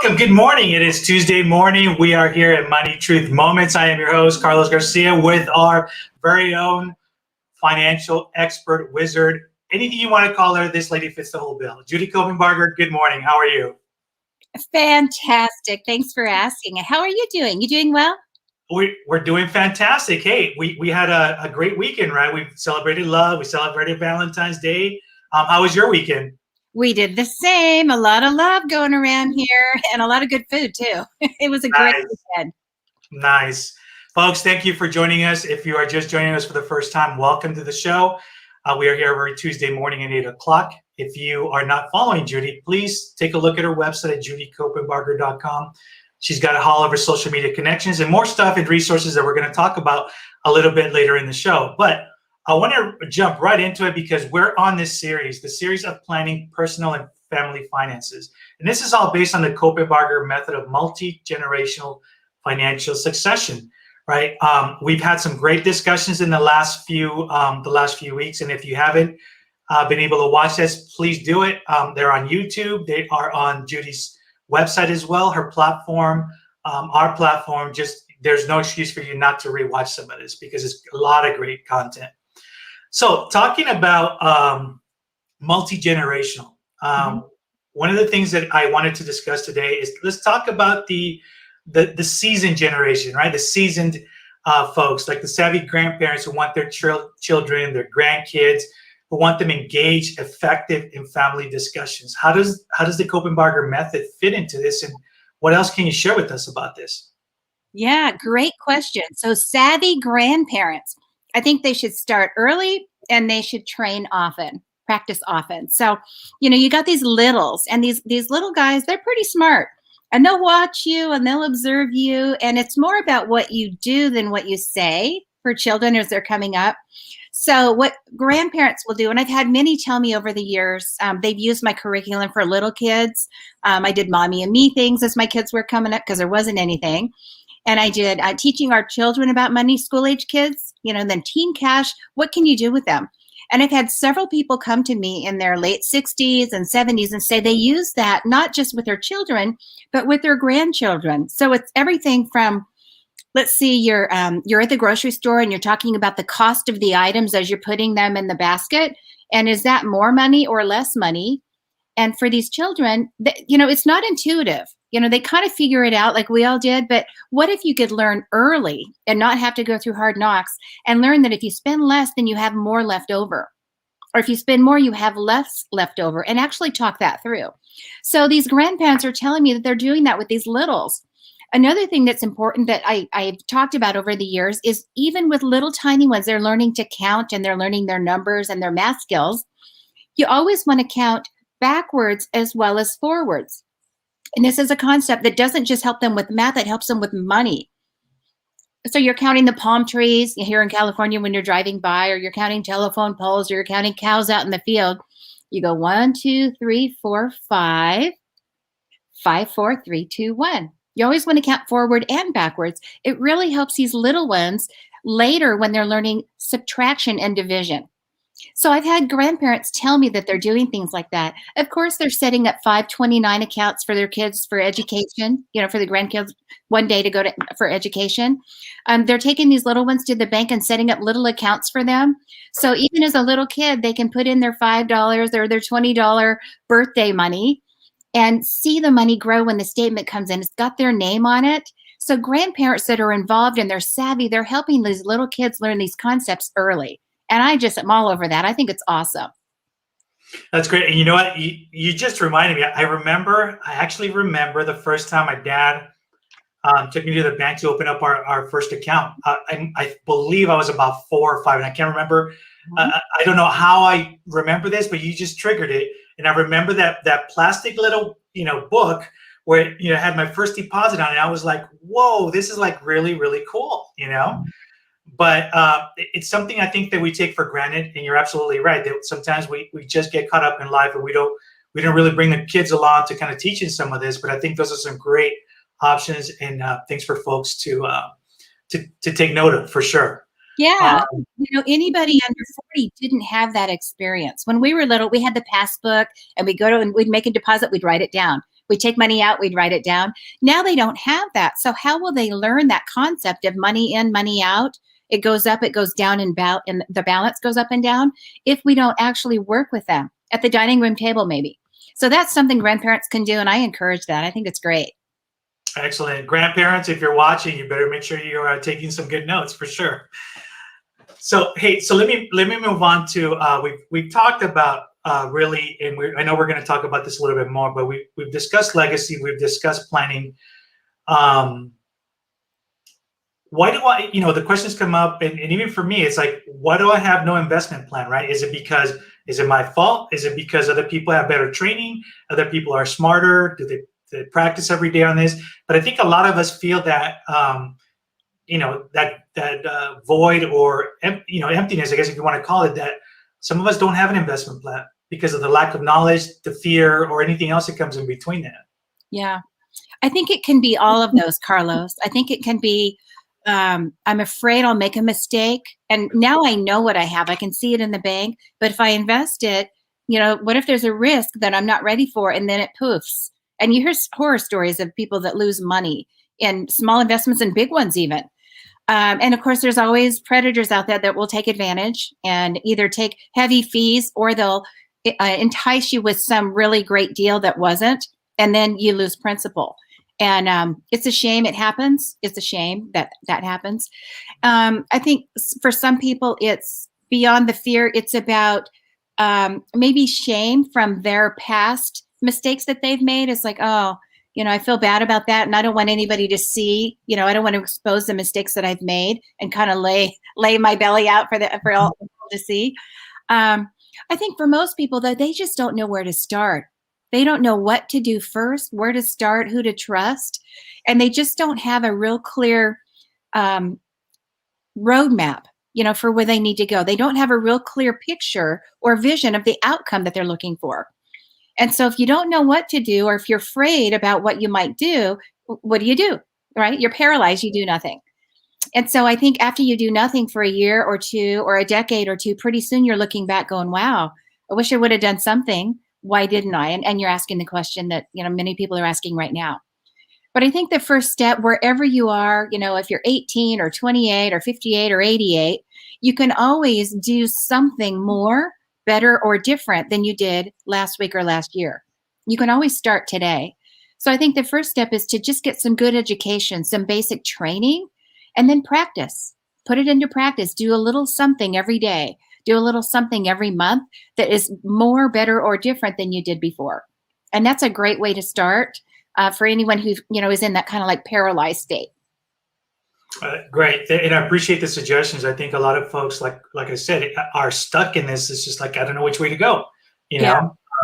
Welcome. Good morning. It is Tuesday morning. We are here at Money Truth Moments. I am your host, Carlos Garcia, with our very own financial expert wizard. Anything you want to call her, this lady fits the whole bill. Judy Copenbarger, good morning. How are you? Fantastic. Thanks for asking. How are you doing? You doing well? We're doing fantastic. Hey, we had a great weekend, right? We celebrated love. We celebrated Valentine's Day. How was your weekend? We did the same. A lot of love going around here and a lot of good food too. It was a great weekend. Nice. Folks, thank you for joining us. If you are just joining us for the first time, welcome to the show. We are here every Tuesday morning at 8 o'clock. If you are not following Judy, please take a look at her website at judycopenbarger.com. She's got all of her social media connections and more stuff and resources that we're going to talk about a little bit later in the show. But I want to jump right into it because we're on this series, the series of planning personal and family finances. And this is all based on the Copenbarger method of multi-generational financial succession, right? We've had some great discussions in the last few weeks. And if you haven't been able to watch this, please do it. They're on YouTube. They are on Judy's website as well. Her platform, our platform, there's no excuse for you not to rewatch some of this because it's a lot of great content. So talking about multi-generational, one of the things that I wanted to discuss today is let's talk about the seasoned generation, right? The seasoned folks, like the savvy grandparents who want their children, their grandkids, who want them engaged, effective in family discussions. How does the Copenbarger method fit into this, and what else can you share with us about this? Yeah, great question. So savvy grandparents, I think they should start early and they should train often, practice often. So, you got these littles, and these little guys, they're pretty smart. And they'll watch you and they'll observe you. And it's more about what you do than what you say for children as they're coming up. So what grandparents will do, and I've had many tell me over the years, they've used my curriculum for little kids. I did mommy and me things as my kids were coming up because there wasn't anything. And I did teaching our children about money, school age kids, then teen cash. What can you do with them? And I've had several people come to me in their late 60s and 70s and say they use that not just with their children, but with their grandchildren. So it's everything from, let's see, you're at the grocery store and you're talking about the cost of the items as you're putting them in the basket. And is that more money or less money? And for these children, it's not intuitive. They kind of figure it out like we all did. But what if you could learn early and not have to go through hard knocks and learn that if you spend less, then you have more left over? Or if you spend more, you have less left over, and actually talk that through. So these grandparents are telling me that they're doing that with these littles. Another thing that's important that I've talked about over the years is even with little tiny ones, they're learning to count and they're learning their numbers and their math skills. You always want to count backwards as well as forwards. And this is a concept that doesn't just help them with math, it helps them with money. So you're counting the palm trees here in California when you're driving by, or you're counting telephone poles, or you're counting cows out in the field. You go 1, 2, 3, 4, 5, 5, 4, 3, 2, 1. You always want to count forward and backwards. It really helps these little ones later when they're learning subtraction and division. So I've had grandparents tell me that they're doing things like that. Of course, they're setting up 529 accounts for their kids for education, for the grandkids one day to go for education. They're taking these little ones to the bank and setting up little accounts for them. So even as a little kid, they can put in their $5 or their $20 birthday money and see the money grow when the statement comes in. It's got their name on it. So grandparents that are involved and they're savvy, they're helping these little kids learn these concepts early. And I'm all over that. I think it's awesome. That's great. And you know what? You just reminded me. I actually remember the first time my dad took me to the bank to open up our first account. I believe I was about 4 or 5, and I can't remember. I don't know how I remember this, but you just triggered it. And I remember that plastic little, book where it, had my first deposit on it. I was like, whoa, this is like really, really cool, But it's something I think that we take for granted, and you're absolutely right that sometimes we just get caught up in life and we don't really bring the kids along to kind of teaching some of this. But I think those are some great options and things for folks to take note of for sure. Yeah. Anybody under 40 didn't have that experience. When we were little, we had the passbook and we'd make a deposit, we'd write it down. We take money out, we'd write it down. Now they don't have that. So how will they learn that concept of money in, money out? It goes up, it goes down, and the balance goes up and down if we don't actually work with them at the dining room table, maybe. So that's something grandparents can do, and I encourage that. I think it's great. Excellent. Grandparents, if you're watching, you better make sure you are taking some good notes for sure. So, hey, so let me move on to we've talked about really, and I know we're going to talk about this a little bit more, but we've discussed legacy, we've discussed planning. Why do I, the questions come up, and even for me, it's like, why do I have no investment plan, right? Is it my fault? Is it because other people have better training? Other people are smarter? Do they practice every day on this? But I think a lot of us feel that, that void or, emptiness, I guess if you want to call it that, some of us don't have an investment plan because of the lack of knowledge, the fear, or anything else that comes in between that. Yeah. I think it can be all of those, Carlos. I think it can be, I'm afraid I'll make a mistake. And now I know what I have. I can see it in the bank. But if I invest it, what if there's a risk that I'm not ready for and then it poofs? And you hear horror stories of people that lose money in small investments and big ones even. And of course, there's always predators out there that will take advantage and either take heavy fees or they'll entice you with some really great deal that wasn't. And then you lose principal. And it's a shame it happens. It's a shame that happens. I think for some people, it's beyond the fear. It's about maybe shame from their past mistakes that they've made. It's like, oh, I feel bad about that. And I don't want anybody to see, I don't want to expose the mistakes that I've made and kind of lay my belly out for all people to see. I think for most people, though, they just don't know where to start. They don't know what to do first, where to start, who to trust. And they just don't have a real clear roadmap, for where they need to go. They don't have a real clear picture or vision of the outcome that they're looking for. And so if you don't know what to do, or if you're afraid about what you might do, what do? Right? You're paralyzed. You do nothing. And so I think after you do nothing for a year or two or a decade or two, pretty soon you're looking back going, wow, I wish I would have done something. Why didn't I? And you're asking the question that, many people are asking right now. But I think the first step, wherever you are, if you're 18 or 28 or 58 or 88, you can always do something more, better, or different than you did last week or last year. You can always start today. So I think the first step is to just get some good education, some basic training, and then practice. Put it into practice. Do a little something every day. Do a little something every month that is more, better, or different than you did before. And that's a great way to start for anyone who, is in that kind of like paralyzed state. Great. And I appreciate the suggestions. I think a lot of folks, like I said, are stuck in this. It's just like, I don't know which way to go,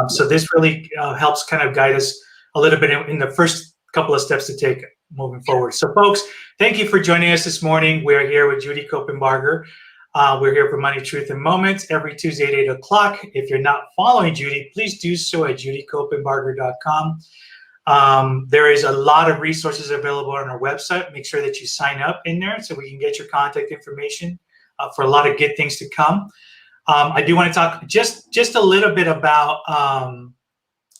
So this really helps kind of guide us a little bit in the first couple of steps to take moving forward. So folks, thank you for joining us this morning. We're here with Judy Copenbarger. We're here for Money, Truth, and Moments every Tuesday at 8 o'clock. If you're not following Judy, please do so at judycopenbarger.com. There is a lot of resources available on our website. Make sure that you sign up in there so we can get your contact information for a lot of good things to come. I do want to talk just a little bit about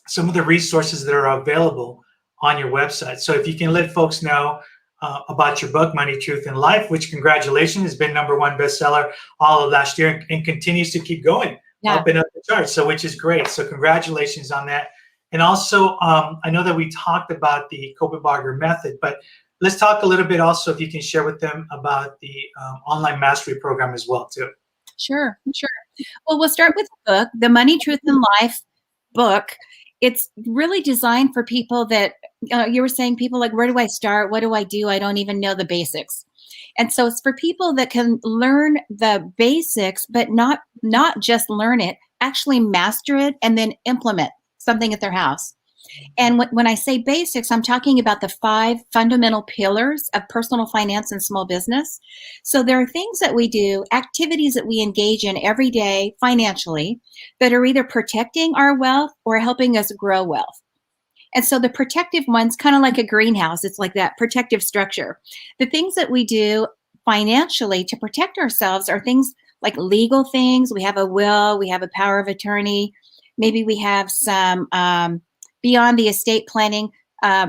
some of the resources that are available on your website. So if you can let folks know about your book, Money, Truth, and Life, which congratulations has been #1 bestseller all of last year and continues to keep going up and up the charts. So which is great. So congratulations on that. And also, I know that we talked about the Copenbarger method, but let's talk a little bit also if you can share with them about the online mastery program as well too. Sure. Well, we'll start with the book, the Money, Truth, and Life book. It's really designed for people that you were saying, people like, where do I start? What do? I don't even know the basics. And so it's for people that can learn the basics, but not just learn it, actually master it and then implement something at their house. And when I say basics, I'm talking about the 5 fundamental pillars of personal finance and small business. So there are things that we do, activities that we engage in every day financially that are either protecting our wealth or helping us grow wealth. And so the protective one's kind of like a greenhouse. It's like that protective structure. The things that we do financially to protect ourselves are things like legal things. We have a will, we have a power of attorney. Maybe we have some beyond the estate planning,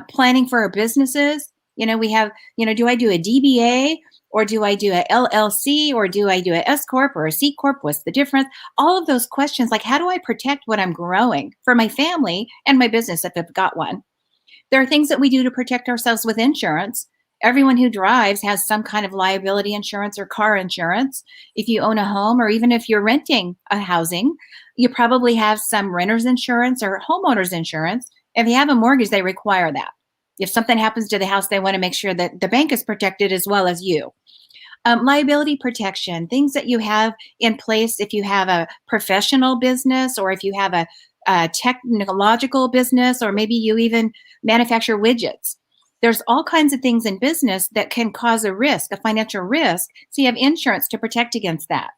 planning for our businesses. We have, do I do a DBA or do I do a LLC or do I do a S Corp or a C Corp? What's the difference? All of those questions, like how do I protect what I'm growing for my family and my business if I've got one? There are things that we do to protect ourselves with insurance. Everyone who drives has some kind of liability insurance or car insurance. If you own a home or even if you're renting a housing, you probably have some renter's insurance or homeowner's insurance. If you have a mortgage, they require that. If something happens to the house, they want to make sure that the bank is protected as well as you. Liability protection, things that you have in place if you have a professional business or if you have a technological business, or maybe you even manufacture widgets. There's all kinds of things in business that can cause a risk, a financial risk. So you have insurance to protect against that.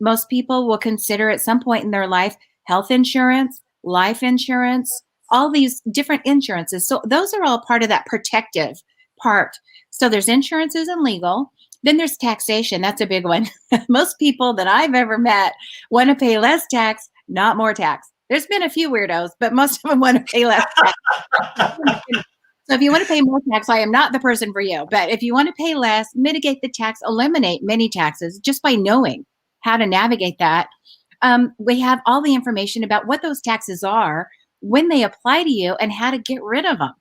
Most people will consider at some point in their life health insurance, life insurance, all these different insurances. So those are all part of that protective part. So there's insurances and legal. Then there's taxation. That's a big one. Most people that I've ever met want to pay less tax, not more tax. There's been a few weirdos, but most of them want to pay less tax. So if you want to pay more tax, I am not the person for you. But if you want to pay less, mitigate the tax, eliminate many taxes just by knowing how to navigate that. We have all the information about what those taxes are, when they apply to you, and how to get rid of them.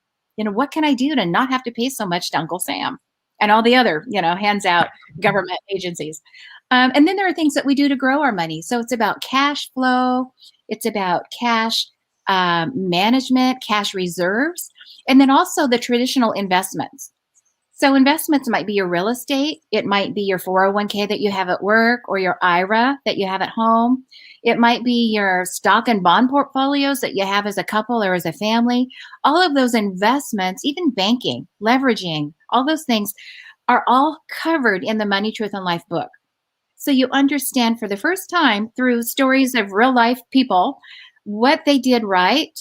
What can I do to not have to pay so much to Uncle Sam and all the other, hands out government agencies. And then there are things that we do to grow our money. So it's about cash flow. It's about cash management, cash reserves, and then also the traditional investments. So investments might be your real estate. It might be your 401k that you have at work or your IRA that you have at home. It might be your stock and bond portfolios that you have as a couple or as a family. All of those investments, even banking, leveraging, all those things are all covered in the Money, Truth, and Life book. So you understand for the first time through stories of real life people what they did right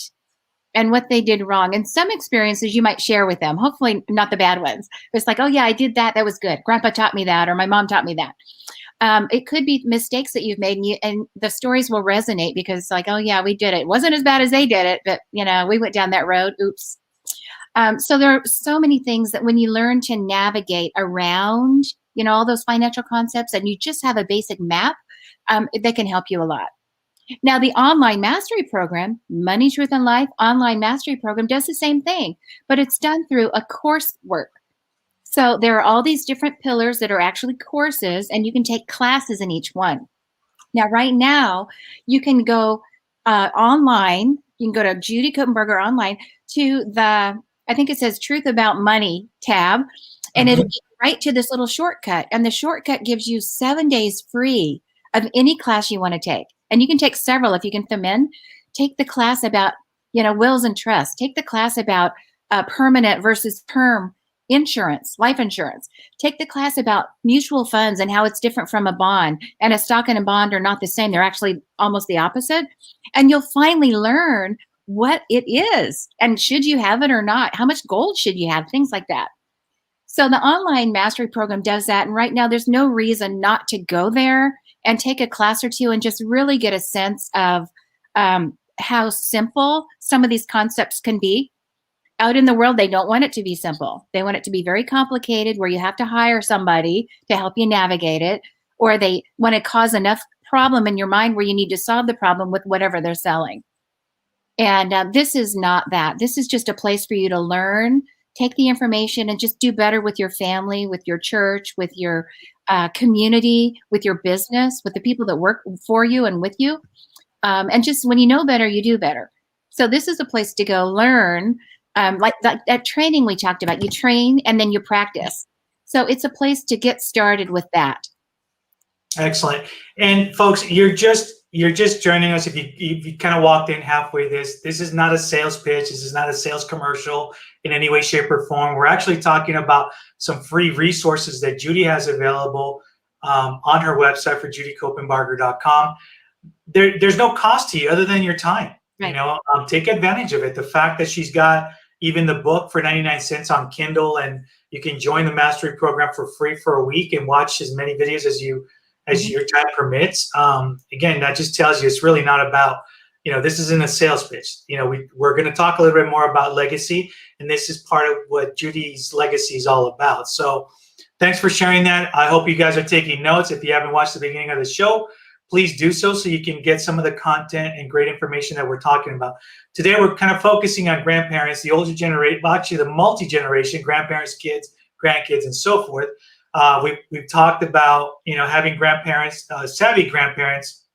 and what they did wrong. And some experiences you might share with them, hopefully not the bad ones. It's like, oh yeah, I did that. That was good. Grandpa taught me that, or my mom taught me that. It could be mistakes that you've made, and the stories will resonate because it's like, oh yeah, we did it. It wasn't as bad as they did it, but we went down that road. Oops. So there are so many things that when you learn to navigate around, all those financial concepts, and you just have a basic map, they can help you a lot. Now, the online mastery program, Money, Truth, and Life online mastery program, does the same thing, but it's done through a coursework. So there are all these different pillars that are actually courses, and you can take classes in each one. Now, right now, you can go online. You can go to Judy Copenbarger online to the, I think it says Truth About Money tab, and it'll get right to this little shortcut. And the shortcut gives you 7 days free of any class you want to take. And you can take several if you can fit them in. Take the class about, wills and trusts. Take the class about permanent versus term insurance, life insurance. Take the class about mutual funds and how it's different from a bond. And a stock and a bond are not the same. They're actually almost the opposite. And you'll finally learn what it is. And should you have it or not? How much gold should you have? Things like that. So the online mastery program does that. And right now, there's no reason not to go there and take a class or two and just really get a sense of how simple some of these concepts can be. Out in the world, they don't want it to be simple. They want it to be very complicated, where you have to hire somebody to help you navigate it, or they want to cause enough problem in your mind where you need to solve the problem with whatever they're selling. And this is not that. This is just a place for you to learn, take the information, and just do better with your family, with your church, with your community, with your business, with the people that work for you and with you. And just when you know better, you do better. So this is a place to go learn. Like that training we talked about, you train and then you practice. So it's a place to get started with that. Excellent. And folks, you're just joining us. If you kind of walked in halfway, this is not a sales pitch. This is not a sales commercial in any way, shape, or form. We're actually talking about some free resources that Judy has available on her website for judycopenbarger.com. There's no cost to you other than your time. Right. Take advantage of it. The fact that she's got even the book for 99 cents on Kindle, and you can join the mastery program for free for a week and watch as many videos as your time permits. Again, that just tells you it's really not about, this isn't a sales pitch. We're going to talk a little bit more about legacy, and this is part of what Judy's legacy is all about. So thanks for sharing that. I hope you guys are taking notes. If you haven't watched the beginning of the show, please do so you can get some of the content and great information that we're talking about. Today, we're kind of focusing on grandparents, the older generation, actually the multi-generation, grandparents, kids, grandkids, and so forth. We've talked about, having grandparents, savvy grandparents.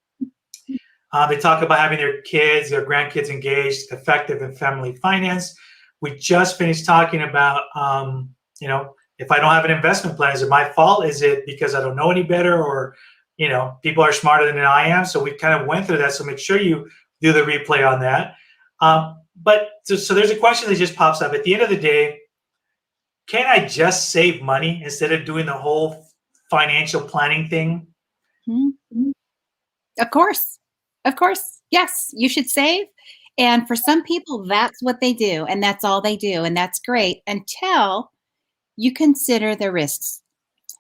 They talk about having their kids, their grandkids engaged, effective in family finance. We just finished talking about, if I don't have an investment plan, is it my fault? Is it because I don't know any better, or people are smarter than I am? So we kind of went through that. So make sure you do the replay on that. So there's a question that just pops up. At the end of the day, can I just save money instead of doing the whole financial planning thing? Mm-hmm. Of course. Yes, you should save. And for some people, that's what they do. And that's all they do. And that's great until you consider the risks.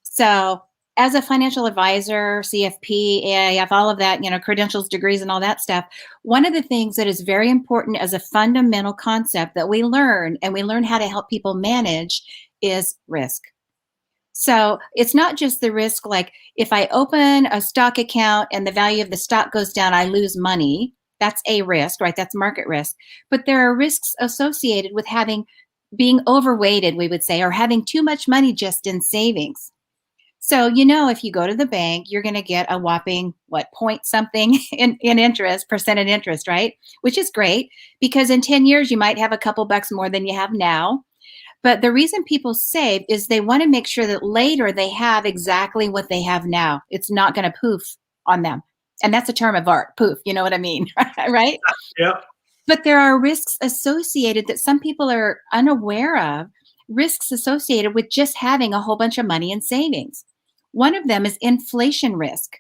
So as a financial advisor, CFP, AIF, all of that, credentials, degrees, and all that stuff, one of the things that is very important as a fundamental concept that we learn, and we learn how to help people manage, is risk. So it's not just the risk, like if I open a stock account and the value of the stock goes down, I lose money. That's a risk, right? That's market risk. But there are risks associated with being overweighted, we would say, or having too much money just in savings. So, if you go to the bank, you're going to get a whopping, point something in interest, percent in interest, right? Which is great, because in 10 years, you might have a couple bucks more than you have now. But the reason people save is they want to make sure that later they have exactly what they have now. It's not going to poof on them. And that's a term of art, poof, you know what I mean, right? Yep. But there are risks associated that some people are unaware of, risks associated with just having a whole bunch of money in savings. One of them is inflation risk.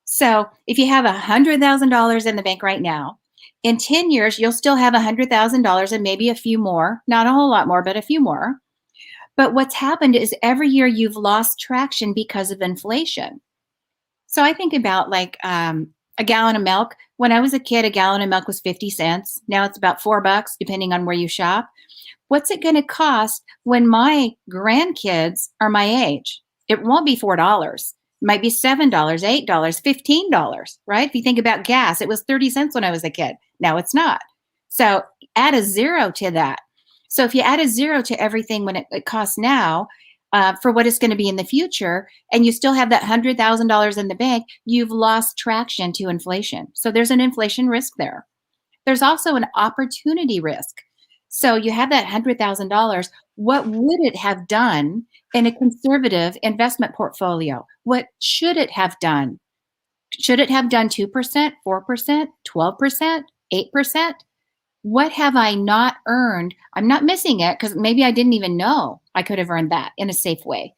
So if you have $100,000 in the bank right now, in 10 years, you'll still have $100,000 and maybe a few more, not a whole lot more, but a few more. But what's happened is every year you've lost traction because of inflation. So I think about a gallon of milk. When I was a kid, a gallon of milk was 50 cents. Now it's about $4, depending on where you shop. What's it going to cost when my grandkids are my age? It won't be $4. It might be $7, $8, $15, right? If you think about gas, it was 30 cents when I was a kid. Now it's not. So add a zero to that. So if you add a zero to everything when it costs now, for what it's going to be in the future, and you still have that $100,000 in the bank, you've lost traction to inflation. So there's an inflation risk there. There's also an opportunity risk. So you have that $100,000. What would it have done in a conservative investment portfolio? What should it have done? Should it have done 2%, 4%, 12%, 8%? What have I not earned? I'm not missing it because maybe I didn't even know I could have earned that in a safe way,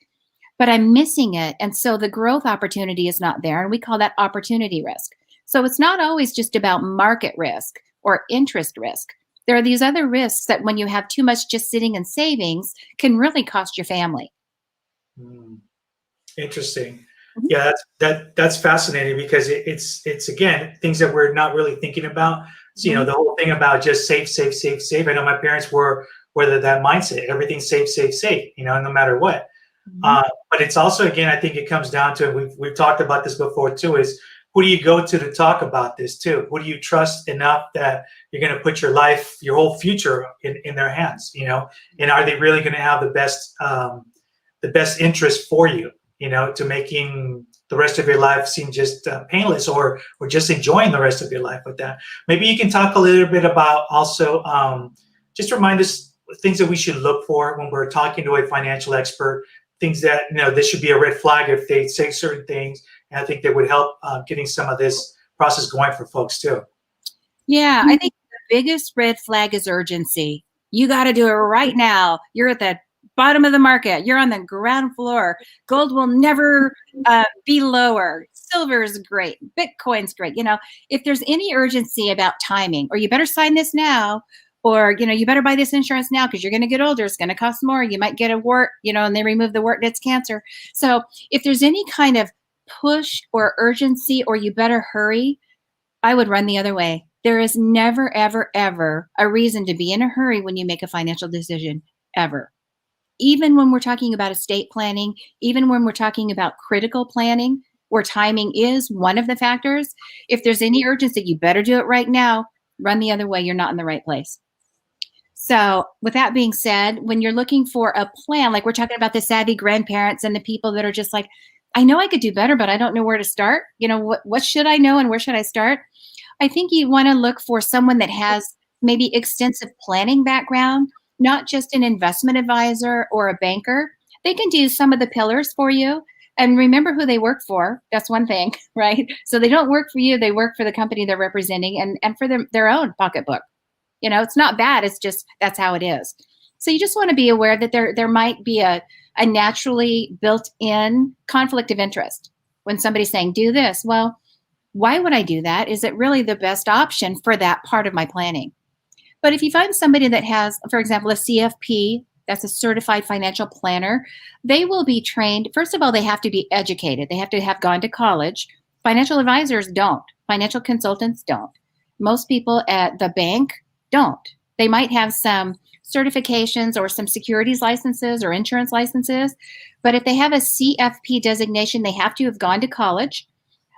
but I'm missing it. And so the growth opportunity is not there. And we call that opportunity risk. So it's not always just about market risk or interest risk. There are these other risks that when you have too much just sitting in savings can really cost your family. Interesting. Mm-hmm. Yeah, that's fascinating because it's again things that we're not really thinking about. So, the whole thing about just save. I know my parents were that mindset. Everything save. No matter what. Mm-hmm. But it's also, again, I think it comes down to, and we've talked about this before too, is who do you go to talk about this too? Who do you trust enough that you're going to put your life, your whole future in their hands, and are they really going to have the best interest for you, to making the rest of your life seem just painless or just enjoying the rest of your life with that. Maybe you can talk a little bit about also, just remind us things that we should look for when we're talking to a financial expert, things that, this should be a red flag if they say certain things. And I think that would help getting some of this process going for folks too. Yeah, I think the biggest red flag is urgency. You got to do it right now. You're at the bottom of the market. You're on the ground floor. Gold will never be lower. Silver is great. Bitcoin's great. If there's any urgency about timing, or you better sign this now, or, you better buy this insurance now because you're going to get older. It's going to cost more. You might get a wart, and they remove the wart and it's cancer. So if there's any kind of push or urgency, or you better hurry, I would run the other way. There is never, ever, ever a reason to be in a hurry when you make a financial decision, ever. Even when we're talking about estate planning, even when we're talking about critical planning, where timing is one of the factors, if there's any urgency, you better do it right now. Run the other way. You're not in the right place. So with that being said, when you're looking for a plan, like we're talking about the savvy grandparents and the people that are just like, I know I could do better, but I don't know where to start. What should I know and where should I start? I think you want to look for someone that has maybe extensive planning background, not just an investment advisor or a banker. They can do some of the pillars for you. And remember who they work for. That's one thing, right? So they don't work for you. They work for the company they're representing and for their own pocketbook. It's not bad. It's just that's how it is. So you just want to be aware that there might be a naturally built-in conflict of interest when somebody's saying, do this. Well, why would I do that? Is it really the best option for that part of my planning? But if you find somebody that has, for example, a CFP, that's a certified financial planner, they will be trained. First of all, they have to be educated. They have to have gone to college. Financial advisors don't. Financial consultants don't. Most people at the bank don't. They might have some certifications or some securities licenses or insurance licenses, but if they have a CFP designation, they have to have gone to college.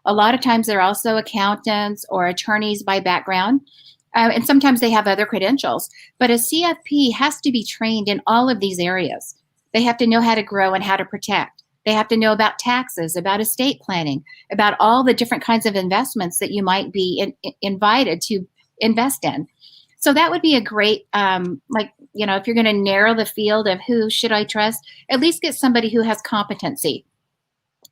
A lot of times they're also accountants or attorneys by background, and sometimes they have other credentials. But a CFP has to be trained in all of these areas. They have to know how to grow and how to protect. They have to know about taxes, about estate planning, about all the different kinds of investments that you might be invited to invest in. So that would be a great, if you're going to narrow the field of who should I trust, at least get somebody who has competency.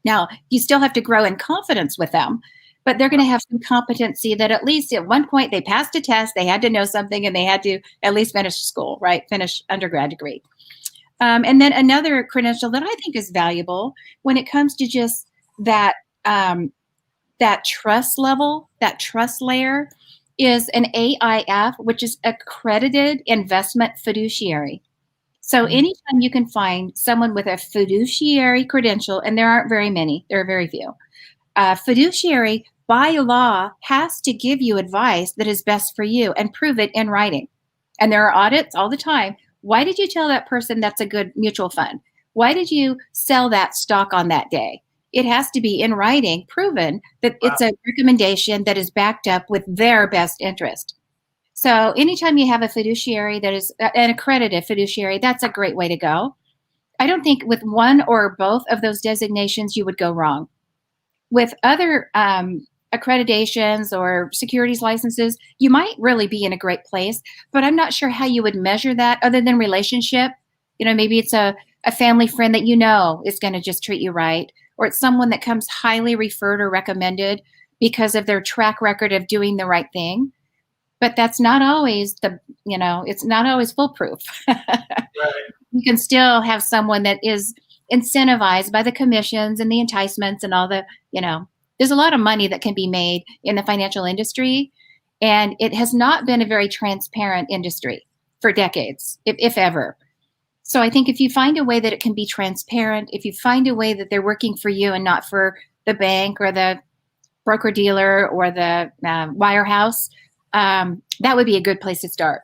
Now, you still have to grow in confidence with them, but they're going to have some competency that at least at one point they passed a test, they had to know something, and they had to at least finish school, right? Finish undergrad degree. And then another credential that I think is valuable when it comes to just that trust level, that trust layer, is an AIF, which is accredited investment fiduciary. So anytime you can find someone with a fiduciary credential, and there aren't very many, there are very few, fiduciary by law has to give you advice that is best for you and prove it in writing. And there are audits all the time. Why did you tell that person that's a good mutual fund? Why did you sell that stock on that day? It has to be in writing, proven that it's a recommendation that is backed up with their best interest. So anytime you have a fiduciary that is an accredited fiduciary, that's a great way to go. I don't think with one or both of those designations you would go wrong. With other accreditations or securities licenses, you might really be in a great place, but I'm not sure how you would measure that other than relationship. Maybe it's a family friend that is going to just treat you right, or it's someone that comes highly referred or recommended because of their track record of doing the right thing. But that's not always it's not always foolproof. Right. You can still have someone that is incentivized by the commissions and the enticements and all the, there's a lot of money that can be made in the financial industry. And it has not been a very transparent industry for decades, if ever. So I think if you find a way that it can be transparent, if you find a way that they're working for you and not for the bank or the broker dealer or the wirehouse, that would be a good place to start.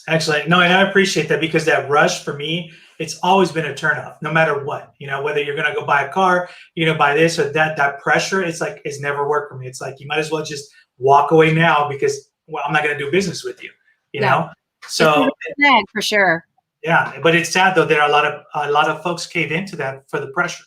Excellent. No, and I appreciate that, because that rush for me, it's always been a turnoff, no matter what. Whether you're going to go buy a car, buy this or that pressure, it's never worked for me. It's like you might as well just walk away now, because I'm not going to do business with you. You know. So for sure. Yeah, but it's sad though that a lot of folks cave into that for the pressure.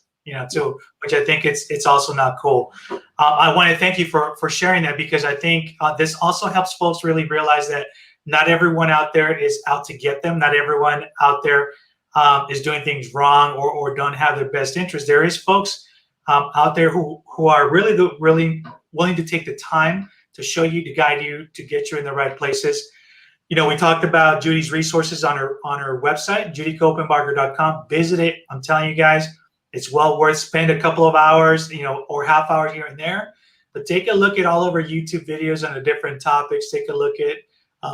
Too, which I think it's also not cool. I want to thank you for sharing that, because I think this also helps folks really realize that not everyone out there is out to get them. Not everyone out there is doing things wrong or don't have their best interest. There is folks out there who are really willing to take the time to show you, to guide you, to get you in the right places. We talked about Judy's resources on her website, judycopenbarger.com. Visit it. I'm telling you guys, it's well worth spend a couple of hours, or half hour here and there. But take a look at all of our YouTube videos on the different topics. Take a look at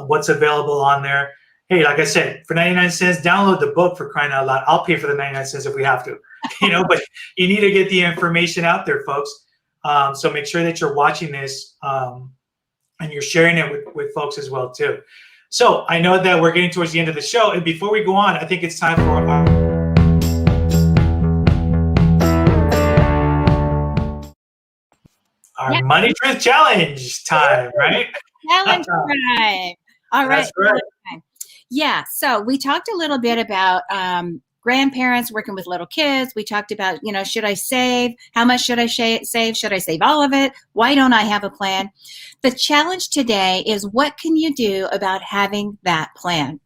what's available on there. Hey, like I said, for 99 cents, download the book, for crying out loud. I'll pay for the 99 cents if we have to, but you need to get the information out there, folks. So make sure that you're watching this and you're sharing it with folks as well too. So I know that we're getting towards the end of the show, and before we go on, I think it's time for our Money Truth Challenge time, right? Challenge time. All right. That's right. Yeah. So we talked a little bit about grandparents working with little kids. We talked about, should I save? How much should I save? Should I save all of it? Why don't I have a plan? The challenge today is, what can you do about having that plan?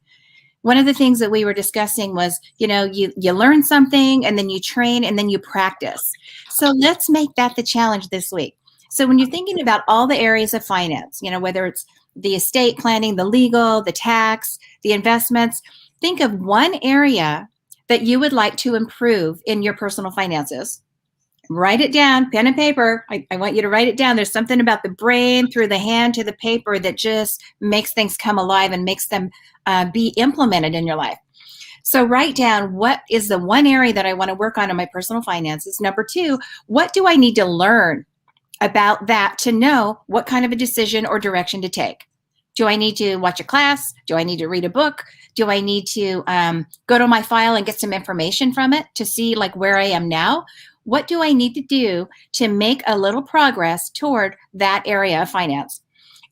One of the things that we were discussing was, you learn something and then you train and then you practice. So let's make that the challenge this week. So when you're thinking about all the areas of finance, whether it's the estate planning, the legal, the tax, the investments, think of one area that you would like to improve in your personal finances. Write it down, pen and paper. I want you to write it down. There's something about the brain through the hand to the paper that just makes things come alive and makes them be implemented in your life. So write down, what is the one area that I want to work on in my personal finances? Number 2, what do I need to learn about that to know what kind of a decision or direction to take? Do I need to watch a class? Do I need to read a book? Do I need to go to my file and get some information from it to see like where I am now? What do I need to do to make a little progress toward that area of finance?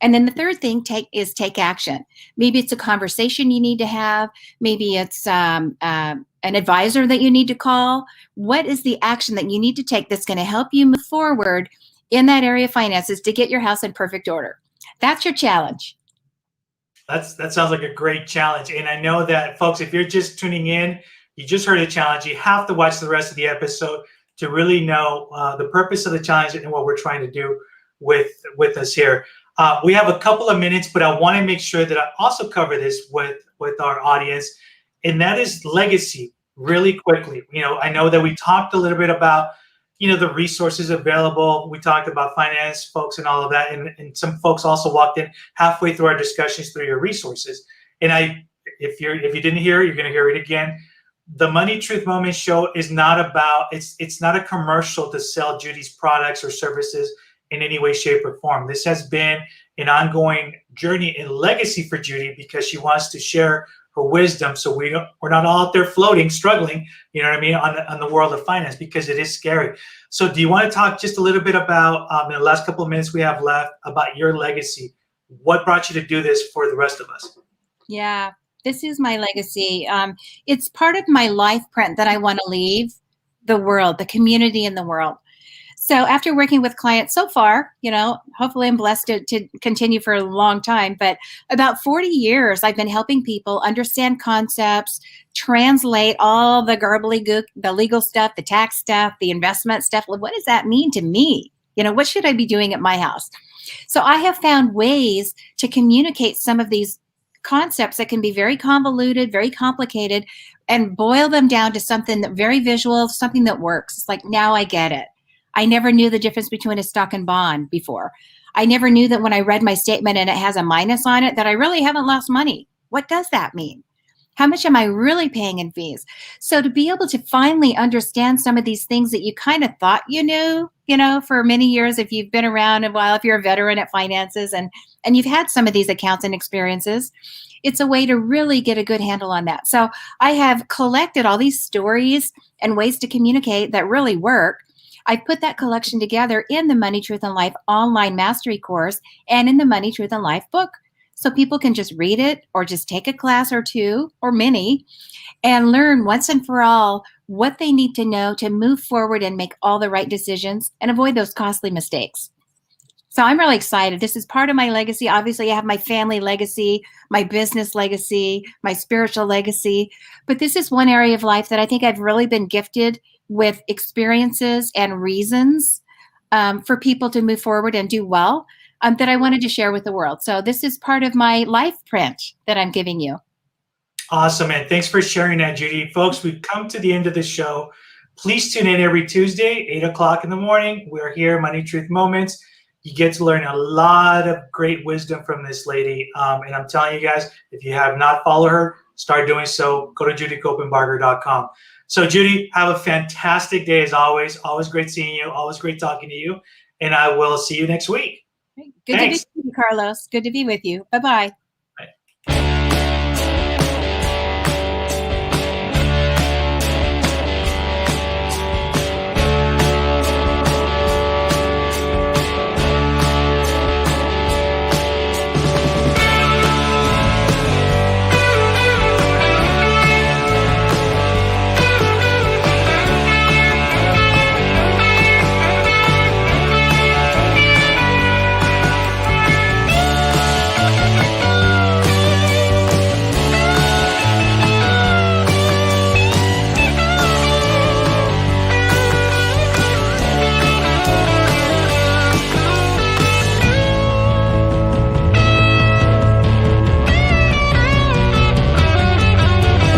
And then the third thing is take action. Maybe it's a conversation you need to have. Maybe it's an advisor that you need to call. What is the action that you need to take that's going to help you move forward in that area of finances to get your house in perfect order? That's your challenge. That sounds like a great challenge. And I know that, folks, if you're just tuning in, you just heard a challenge. You have to watch the rest of the episode to really know the purpose of the challenge and what we're trying to do with us here. We have a couple of minutes, but I want to make sure that I also cover this with our audience, and that is legacy really quickly. I know that we talked a little bit about, the resources available. We talked about finance folks and all of that. And some folks also walked in halfway through our discussions through your resources. And if you didn't hear it, you're going to hear it again. The Money Truth Moment show is not about, it's not a commercial to sell Judy's products or services in any way, shape, or form. This has been an ongoing journey and legacy for Judy because she wants to share her wisdom, so we're not all out there floating, struggling, on the world of finance, because it is scary. So do you want to talk just a little bit about, in the last couple of minutes we have left, about your legacy? What brought you to do this for the rest of us? Yeah, this is my legacy. It's part of my life print that I want to leave the world, the community in the world. So after working with clients so far, hopefully I'm blessed to continue for a long time, but about 40 years, I've been helping people understand concepts, translate all the gobbledygook, the legal stuff, the tax stuff, the investment stuff. What does that mean to me? What should I be doing at my house? So I have found ways to communicate some of these concepts that can be very convoluted, very complicated, and boil them down to something that very visual, something that works. It's like, now I get it. I never knew the difference between a stock and bond before. I never knew that when I read my statement and it has a minus on it, that I really haven't lost money. What does that mean? How much am I really paying in fees? So to be able to finally understand some of these things that you kind of thought you knew, for many years, if you've been around a while, if you're a veteran at finances and you've had some of these accounts and experiences, it's a way to really get a good handle on that. So I have collected all these stories and ways to communicate that really work. I put that collection together in the Money, Truth, and Life online mastery course and in the Money, Truth, and Life book. So people can just read it or just take a class or two or many and learn once and for all what they need to know to move forward and make all the right decisions and avoid those costly mistakes. So I'm really excited. This is part of my legacy. Obviously, I have my family legacy, my business legacy, my spiritual legacy. But this is one area of life that I think I've really been gifted with experiences and reasons for people to move forward and do well that I wanted to share with the world. So this is part of my life print that I'm giving you. Awesome, and thanks for sharing that, Judy. Folks, we've come to the end of the show. Please tune in every Tuesday, 8 o'clock in the morning. We're here, Money Truth Moments. You get to learn a lot of great wisdom from this lady. And I'm telling you guys, if you have not followed her, start doing so. Go to judycopenbarger.com. So Judy, have a fantastic day as always. Always great seeing you. Always great talking to you. And I will see you next week. Good Thanks. to be with you, Carlos. Good to be with you. Bye-bye.